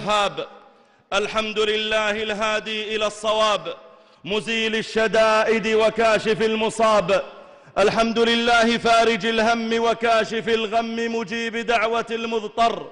الوهاب. الحمد لله الهادي إلى الصواب، مزيل الشدائد وكاشف المصاب. الحمد لله فارج الهم وكاشف الغم، مجيب دعوة المضطر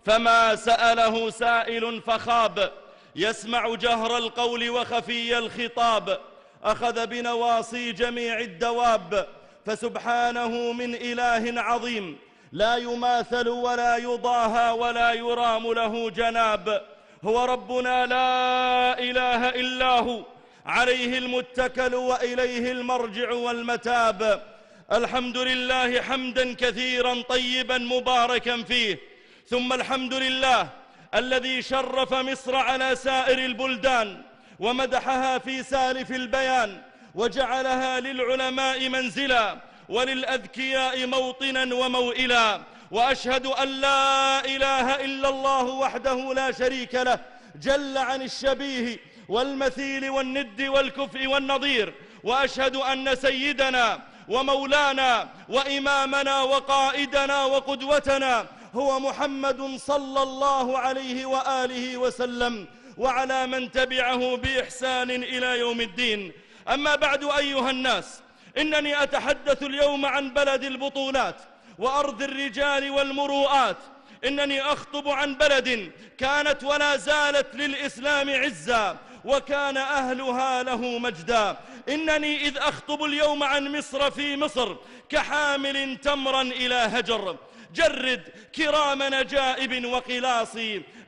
فما سأله سائل فخاب. يسمع جهر القول وخفي الخطاب، أخذ بنواصي جميع الدواب. فسبحانه من إله عظيم، لا يماثل ولا يضاهى ولا يرام له جناب. هو ربنا لا إله إلا هو، عليه المتكل وإليه المرجع والمتاب. الحمد لله حمدا كثيرا طيبا مباركا فيه، ثم الحمد لله الذي شرف مصر على سائر البلدان ومدحها في سالف البيان، وجعلها للعلماء منزلا وللأذكياء موطنا وموئلا. وأشهد أن لا إله إلا الله وحده لا شريك له، جل عن الشبيه والمثيل والند والكفء والنظير. وأشهد أن سيدنا ومولانا وإمامنا وقائدنا وقدوتنا هو محمد صلى الله عليه وآله وسلم، وعلى من تبعه بإحسان إلى يوم الدين. أما بعد أيها الناس، إنني أتحدث اليوم عن بلد البطولات وأرض الرجال والمروءات. إنني أخطب عن بلد كانت ولا زالت للإسلام عزا، وكان أهلها له مجدا. إنني إذ أخطب اليوم عن مصر في مصر كحامل تمرا إلى هجر، جرد كرام نجائب وقلاص،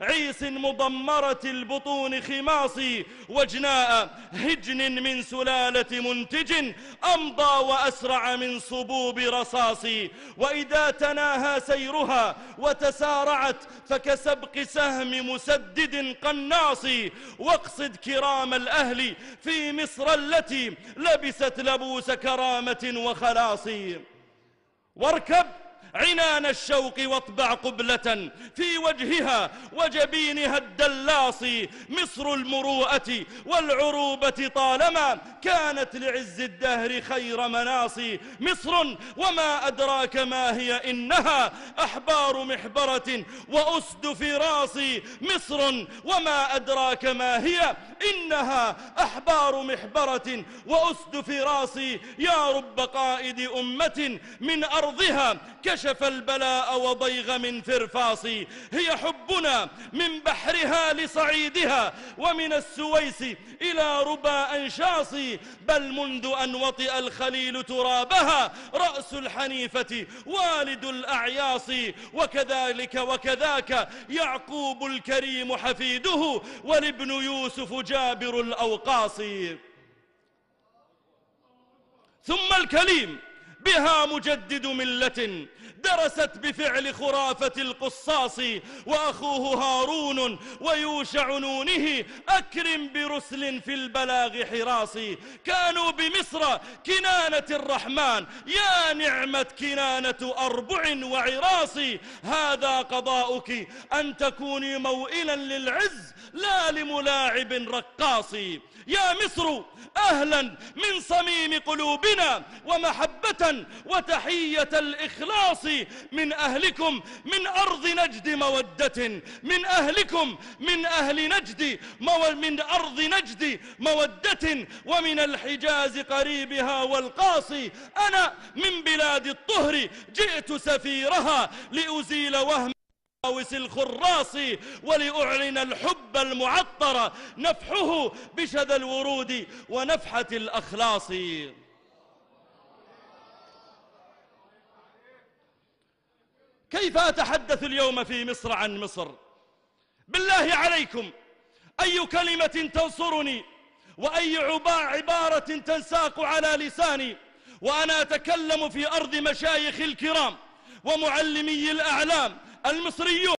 عيس مضمرة البطون خماص، وجناء هجن من سلالة منتج، أمضى وأسرع من صبوب رصاص. وإذا تناهى سيرها وتسارعت فكسبق سهم مسدد قناص. واقصد كرام الأهل في مصر التي لبست لبوس كرامة وخلاص. واركب عنان الشوق واطبع قبلة في وجهها وجبينها الدلاص. مصر المروءة والعروبة طالما كانت لعز الدهر خير مناص. مصر وما أدراك ما هي، إنها أحبار محبرة وأسد فراص. مصر وما أدراك ما هي، إنها أحبار محبرة وأسد فراص. يا رب قائد أمة من أرضها كشف البلاء وضيغ من فرفاص. هي حبنا من بحرها لصعيدها، ومن السويس إلى ربا أنشاص. بل منذ أن وطئ الخليل ترابها رأس الحنيفة والد الأعياص. وكذلك وكذاك يعقوب الكريم حفيده، والابن يوسف جابر الأوقاص. ثم الكليم بها مجدد ملة، درست بفعل خرافة القصاص. وأخوه هارون ويوشع نونه، أكرم برسل في البلاغ حراص. كانوا بمصر كنانة الرحمن، يا نعمة كنانة أربع وعراص. هذا قضاؤك أن تكوني موئلا للعز لا لملاعب رقاص. يا مصر أهلا من صميم قلوبنا ومحبة وتحية الإخلاص. من أهلكم من أرض نجد مودة، من أهلكم من أهل نجد من أرض نجد مودة، ومن الحجاز قريبها والقاصي. أنا من بلاد الطهر جئت سفيرها، لأزيل وهم الخراص، ولأعلن الحب المعطر نفحه بشذا الورود ونفحة الأخلاص. كيف أتحدث اليوم في مصر عن مصر؟ بالله عليكم، أي كلمة تنصرني وأي عبارة تنساق على لساني وأنا أتكلم في أرض مشايخ الكرام ومعلمي الأعلام المصريون